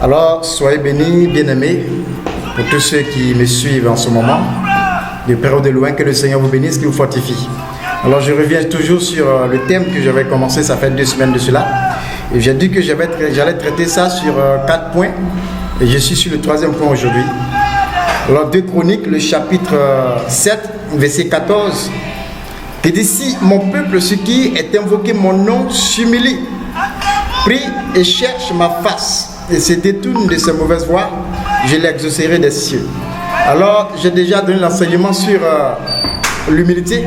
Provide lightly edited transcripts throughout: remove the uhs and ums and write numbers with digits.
Alors, soyez bénis, bien-aimés, pour tous ceux qui me suivent en ce moment, de près ou de loin, que le Seigneur vous bénisse, qu'il vous fortifie. Alors, je reviens toujours sur le thème que j'avais commencé, ça fait 2 semaines de cela, et j'ai dit que j'allais traiter ça sur 4 points, et je suis sur le 3e point aujourd'hui. Alors, 2 Chroniques, le chapitre 7, verset 14, qui dit: si mon peuple, ce qui est invoqué mon nom, s'humilie, prie et cherche ma face, et se détourne de ses mauvaises voies, je l'exaucerai des cieux. Alors, j'ai déjà donné l'enseignement sur l'humilité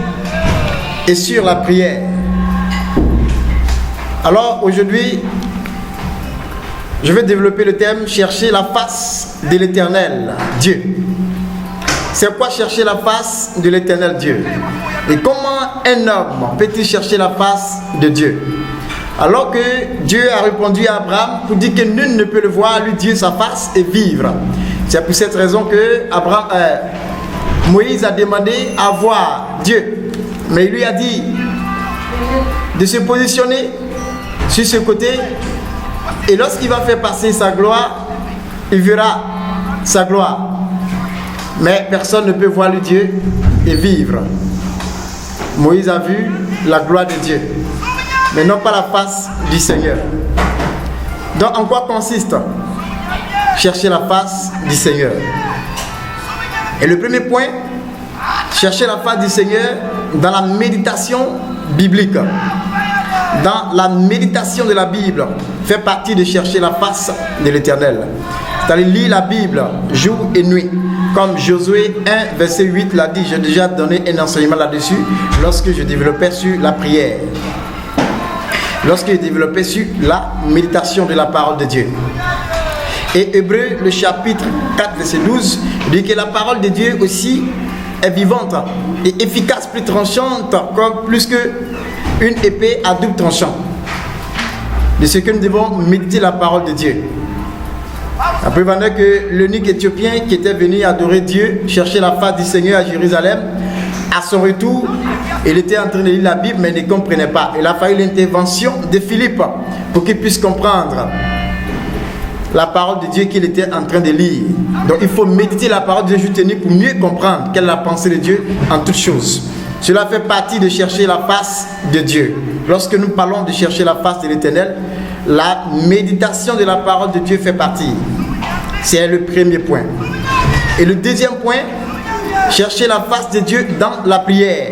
et sur la prière. Alors, aujourd'hui, je vais développer le thème chercher la face de l'Éternel Dieu. C'est quoi chercher la face de l'Éternel Dieu? Et comment un homme peut-il chercher la face de Dieu? Alors que Dieu a répondu à Abraham pour dire que nul ne peut le voir, lui Dieu sa face et vivre. C'est pour cette raison que Moïse a demandé à voir Dieu. Mais il lui a dit de se positionner sur ce côté. Et lorsqu'il va faire passer sa gloire, il verra sa gloire. Mais personne ne peut voir le Dieu et vivre. Moïse a vu la gloire de Dieu, mais non pas la face du Seigneur. Donc, en quoi consiste chercher la face du Seigneur? Et le premier point, chercher la face du Seigneur dans la méditation biblique. Dans la méditation de la Bible, fait partie de chercher la face de l'Éternel. C'est-à-dire lire la Bible jour et nuit. Comme Josué 1, verset 8 l'a dit, j'ai déjà donné un enseignement là-dessus lorsque je développais sur la prière. Lorsque je développais sur la méditation de la parole de Dieu. Et Hébreux, le chapitre 4, verset 12, dit que la parole de Dieu aussi est vivante et efficace, plus tranchante, comme plus qu'une épée à double tranchant. De ce que nous devons méditer la parole de Dieu. Après, pendant que l'eunuque éthiopien qui était venu adorer Dieu, chercher la face du Seigneur à Jérusalem, à son retour, il était en train de lire la Bible, mais il ne comprenait pas. Il a fallu l'intervention de Philippe pour qu'il puisse comprendre la parole de Dieu qu'il était en train de lire. Donc, il faut méditer la parole de Dieu justement pour mieux comprendre quelle est la pensée de Dieu en toutes choses. Cela fait partie de chercher la face de Dieu. Lorsque nous parlons de chercher la face de l'Éternel, la méditation de la parole de Dieu fait partie. C'est le premier point. Et le deuxième point, chercher la face de Dieu dans la prière.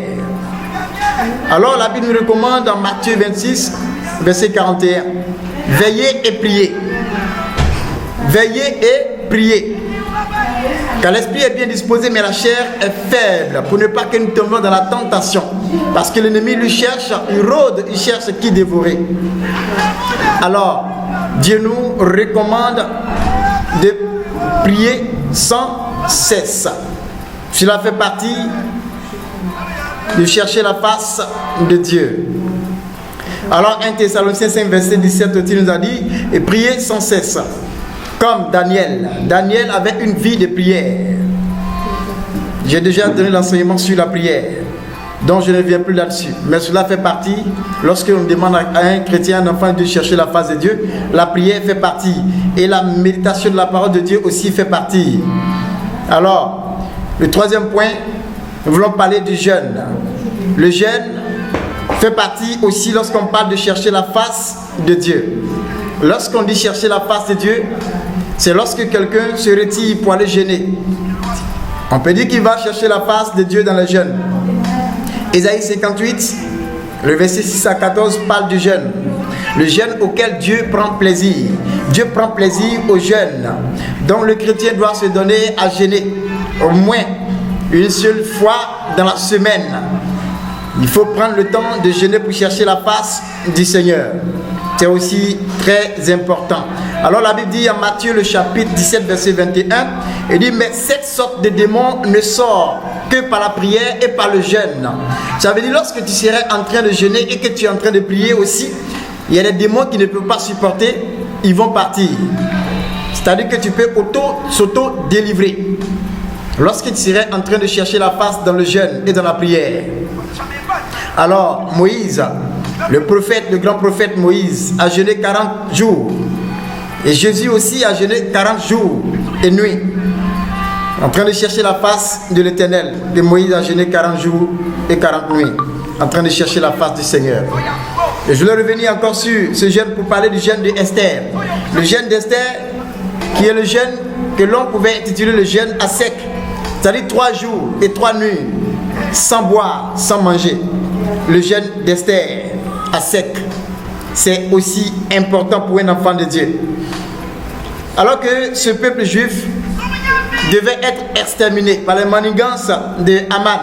Alors la Bible nous recommande dans Matthieu 26, verset 41, veillez et priez. Veillez et priez. Car l'esprit est bien disposé, mais la chair est faible, pour ne pas que nous tombions dans la tentation. Parce que l'ennemi lui cherche, il rôde, il cherche qui dévorer. Alors, Dieu nous recommande de prier sans cesse. Cela fait partie de chercher la face de Dieu. Alors, 1 Thessaloniciens 5, verset 17, il nous a dit, et priez sans cesse. Comme Daniel. Daniel avait une vie de prière. J'ai déjà donné l'enseignement sur la prière, donc je ne viens plus là-dessus. Mais cela fait partie, lorsque l'on demande à un chrétien, un enfant de chercher la face de Dieu, la prière fait partie. Et la méditation de la parole de Dieu aussi fait partie. Alors, le troisième point, nous voulons parler du jeûne. Le jeûne fait partie aussi lorsqu'on parle de chercher la face de Dieu. Lorsqu'on dit chercher la face de Dieu, c'est lorsque quelqu'un se retire pour aller jeûner. On peut dire qu'il va chercher la face de Dieu dans le jeûne. Ésaïe 58, le verset 6 à 14 parle du jeûne. Le jeûne auquel Dieu prend plaisir. Dieu prend plaisir au jeûne. Donc le chrétien doit se donner à jeûner au moins une seule fois dans la semaine. Il faut prendre le temps de jeûner pour chercher la face du Seigneur. C'est aussi très important. Alors la Bible dit en Matthieu le chapitre 17 verset 21, il dit mais cette sorte de démon ne sort que par la prière et par le jeûne. Ça veut dire lorsque tu serais en train de jeûner et que tu es en train de prier aussi, il y a des démons qui ne peuvent pas supporter, ils vont partir. C'est-à-dire que tu peux s'auto-délivrer lorsque tu serais en train de chercher la face dans le jeûne et dans la prière. Alors Moïse, le prophète, le grand prophète Moïse, a jeûné 40 jours. Et Jésus aussi a jeûné 40 jours et nuits, en train de chercher la face de l'Éternel. Et Moïse a jeûné 40 jours et 40 nuits, en train de chercher la face du Seigneur. Et je voulais revenir encore sur ce jeûne pour parler du jeûne d'Esther. Le jeûne d'Esther, qui est le jeûne que l'on pouvait intituler le jeûne à sec, c'est-à-dire 3 jours et 3 nuits, sans boire, sans manger. Le jeûne d'Esther à sec, c'est aussi important pour un enfant de Dieu. Alors que ce peuple juif devait être exterminé par les manigances de Haman.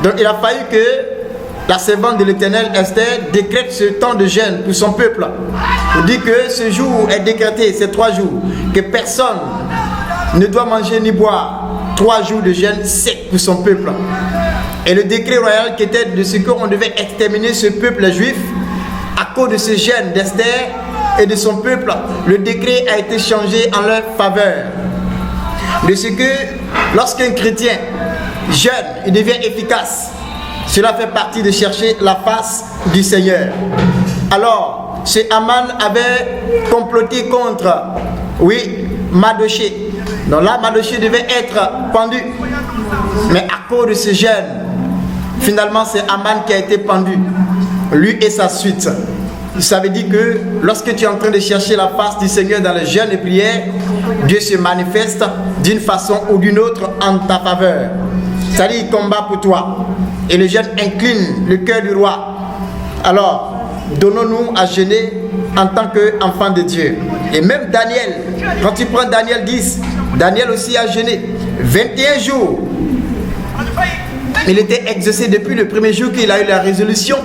Donc il a fallu que la servante de l'Éternel, Esther, décrète ce temps de jeûne pour son peuple. Il dit que ce jour est décrété, ces 3 jours, que personne ne doit manger ni boire. 3 jours de jeûne sec pour son peuple. Et le décret royal qui était de ce qu'on devait exterminer ce peuple juif, à cause de ce jeûne d'Esther et de son peuple, le décret a été changé en leur faveur. De ce que lorsqu'un chrétien jeûne, il devient efficace. Cela fait partie de chercher la face du Seigneur. Alors, ce Haman avait comploté contre, Mardochée. Donc là, Mardochée devait être pendu. Mais à cause de ce jeûne, finalement, c'est Haman qui a été pendu. Lui et sa suite. Ça veut dire que lorsque tu es en train de chercher la face du Seigneur dans le jeûne et prière, Dieu se manifeste d'une façon ou d'une autre en ta faveur. C'est-à-dire, il combat pour toi. Et le jeûne incline le cœur du roi. Alors, donnons-nous à jeûner en tant qu'enfant de Dieu. Et même Daniel, quand tu prends Daniel 10, Daniel aussi a jeûné 21 jours. Il était exaucé depuis le premier jour qu'il a eu la résolution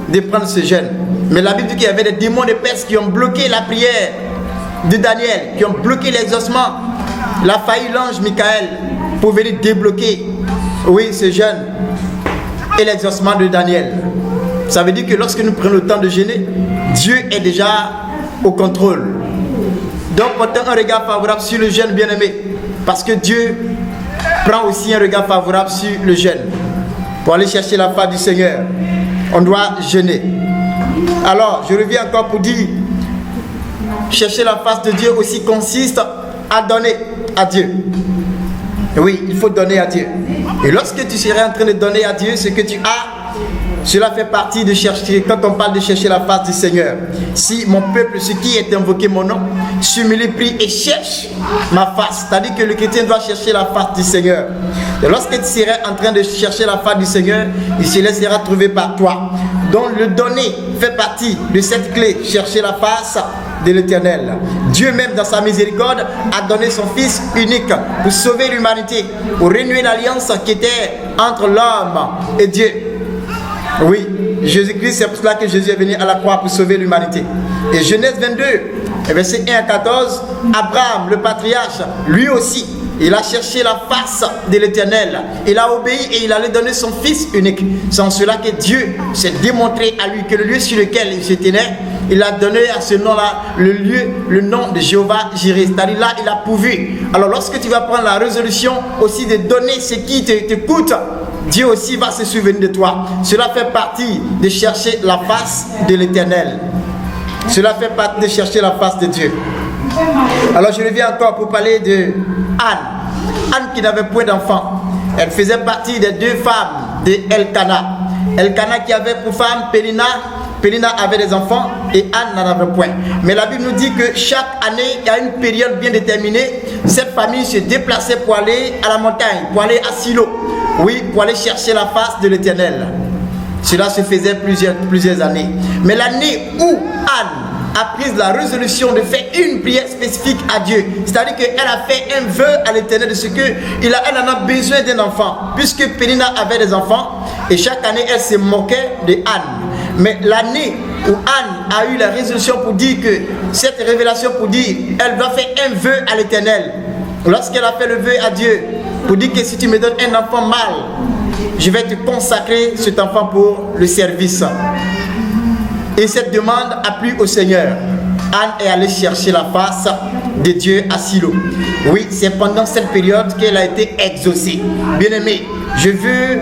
de prendre ce jeûne. Mais la Bible dit qu'il y avait des démons de Perse qui ont bloqué la prière de Daniel, qui ont bloqué l'exaucement. Il a failli l'ange Michael pour venir débloquer, ce jeûne et l'exaucement de Daniel. Ça veut dire que lorsque nous prenons le temps de jeûner, Dieu est déjà au contrôle. Donc portons un regard favorable sur le jeûne, bien-aimé, parce que Dieu prend aussi un regard favorable sur le jeûne. Pour aller chercher la face du Seigneur, on doit jeûner. Alors, je reviens encore pour dire, chercher la face de Dieu aussi consiste à donner à Dieu. Oui, il faut donner à Dieu. Et lorsque tu seras en train de donner à Dieu ce que tu as, cela fait partie de chercher, quand on parle de chercher la face du Seigneur. Si mon peuple, ce qui est invoqué mon nom, s'humilie, prie et cherche ma face, c'est-à-dire que le chrétien doit chercher la face du Seigneur. Et lorsque tu seras en train de chercher la face du Seigneur, il se laissera trouver par toi. Donc le donner fait partie de cette clé, chercher la face de l'Éternel. Dieu même dans sa miséricorde a donné son Fils unique pour sauver l'humanité, pour renouer l'alliance qui était entre l'homme et Dieu. Oui, Jésus-Christ, c'est pour cela que Jésus est venu à la croix pour sauver l'humanité. Et Genèse 22, versets 1 à 14, Abraham, le patriarche, lui aussi, il a cherché la face de l'Éternel. Il a obéi et il allait donner son Fils unique. C'est en cela que Dieu s'est démontré à lui que le lieu sur lequel il se tenait, il a donné à ce nom-là le nom de Jéhovah Jireh. C'est-à-dire là, il a pourvu. Alors lorsque tu vas prendre la résolution aussi de donner ce qui te coûte, Dieu aussi va se souvenir de toi. Cela fait partie de chercher la face de l'Éternel. Cela fait partie de chercher la face de Dieu. Alors je reviens encore pour parler de Anne. Anne qui n'avait point d'enfant. Elle faisait partie des 2 femmes de Elkana. Elkana qui avait pour femme Pénina. Pénina avait des enfants et Anne n'en avait point. Mais la Bible nous dit que chaque année, il y a une période bien déterminée, cette famille se déplaçait pour aller à la montagne, pour aller à Silo. Oui, pour aller chercher la face de l'Éternel. Cela se faisait plusieurs années. Mais l'année où Anne a pris la résolution de faire une prière spécifique à Dieu, c'est-à-dire qu'elle a fait un vœu à l'Éternel de ce qu'elle en a besoin d'un enfant, puisque Pénina avait des enfants, et chaque année elle se moquait de Anne. Mais l'année où Anne a eu la résolution pour dire que, cette révélation pour dire, elle doit faire un vœu à l'Éternel, lorsqu'elle a fait le vœu à Dieu, pour dire que si tu me donnes un enfant mâle, je vais te consacrer cet enfant pour le service. Et cette demande a plu au Seigneur. Anne est allée chercher la face de Dieu à Silo. Oui, c'est pendant cette période qu'elle a été exaucée. Bien-aimé, je veux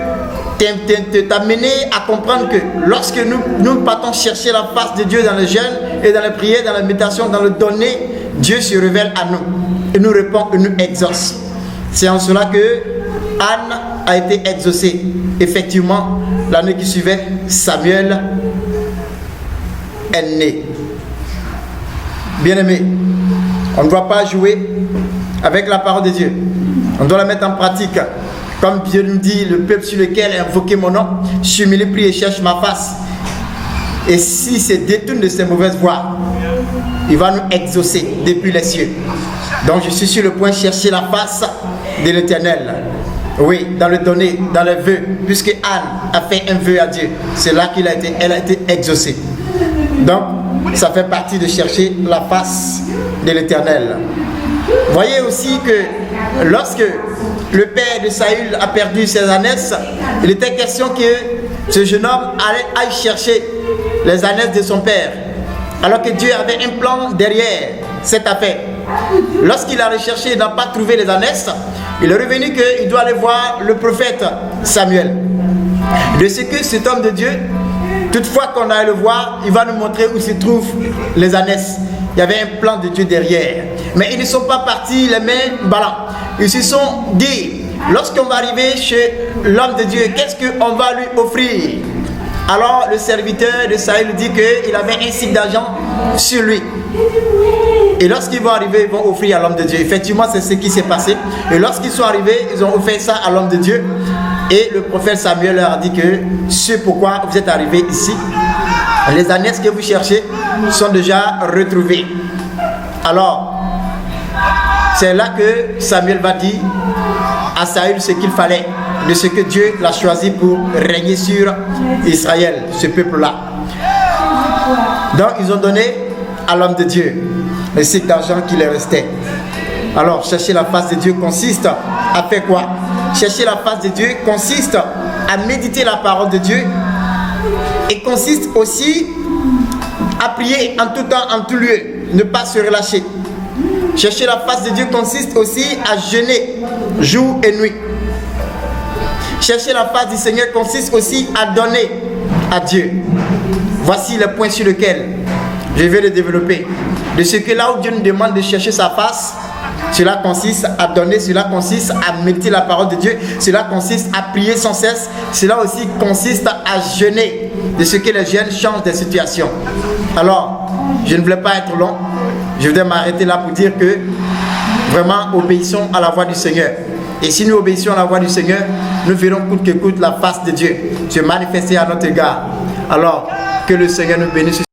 t'amener à comprendre que lorsque nous partons chercher la face de Dieu dans le jeûne et dans la prière, dans la méditation, dans le donner, Dieu se révèle à nous. Il nous répond, il nous exauce. C'est en cela que Anne a été exaucée. Effectivement, l'année qui suivait, Samuel est né. Bien-aimé, on ne doit pas jouer avec la parole de Dieu. On doit la mettre en pratique. Comme Dieu nous dit, le peuple sur lequel est invoqué mon nom, s'humilie, prie et cherche ma face. Et s'il se détourne de ses mauvaises voies, il va nous exaucer depuis les cieux. Donc je suis sur le point de chercher la face de l'Éternel. Oui, dans le donner, dans les vœux, puisque Anne a fait un vœu à Dieu, c'est là qu'elle a été exaucée. Donc, ça fait partie de chercher la face de l'Éternel. Voyez aussi que lorsque le père de Saül a perdu ses ânesses, il était question que ce jeune homme aille chercher les ânesses de son père, alors que Dieu avait un plan derrière cette affaire. Lorsqu'il a recherché et n'a pas trouvé les ânesses, il est revenu qu'il doit aller voir le prophète Samuel. De ce que cet homme de Dieu, toutefois qu'on aille le voir, il va nous montrer où se trouvent les ânesses. Il y avait un plan de Dieu derrière. Mais ils ne sont pas partis les mains ballantes. Ils se sont dit, lorsqu'on va arriver chez l'homme de Dieu, qu'est-ce qu'on va lui offrir? Alors le serviteur de Saül dit qu'il avait un cycle d'argent sur lui. Et lorsqu'ils vont arriver, ils vont offrir à l'homme de Dieu. Effectivement, c'est ce qui s'est passé. Et lorsqu'ils sont arrivés, ils ont offert ça à l'homme de Dieu. Et le prophète Samuel leur a dit que c'est pourquoi vous êtes arrivés ici. Les ânesses que vous cherchez sont déjà retrouvées. Alors, c'est là que Samuel va dire à Saül ce qu'il fallait, de ce que Dieu l'a choisi pour régner sur Israël, ce peuple-là. Donc, ils ont donné à l'homme de Dieu le cycle d'argent qui leur restait. Alors, chercher la face de Dieu consiste à faire quoi? Chercher la face de Dieu consiste à méditer la parole de Dieu et consiste aussi à prier en tout temps, en tout lieu, ne pas se relâcher. Chercher la face de Dieu consiste aussi à jeûner jour et nuit. Chercher la face du Seigneur consiste aussi à donner à Dieu. Voici le point sur lequel je vais le développer. De ce que là où Dieu nous demande de chercher sa face, cela consiste à donner, cela consiste à méditer la parole de Dieu, cela consiste à prier sans cesse, cela aussi consiste à jeûner. De ce que les jeunes changent de situation. Alors, je ne voulais pas être long, je voudrais m'arrêter là pour dire que vraiment obéissons à la voix du Seigneur. Et si nous obéissons à la voix du Seigneur, nous verrons coûte que coûte la face de Dieu se manifester à notre égard. Alors, que le Seigneur nous bénisse.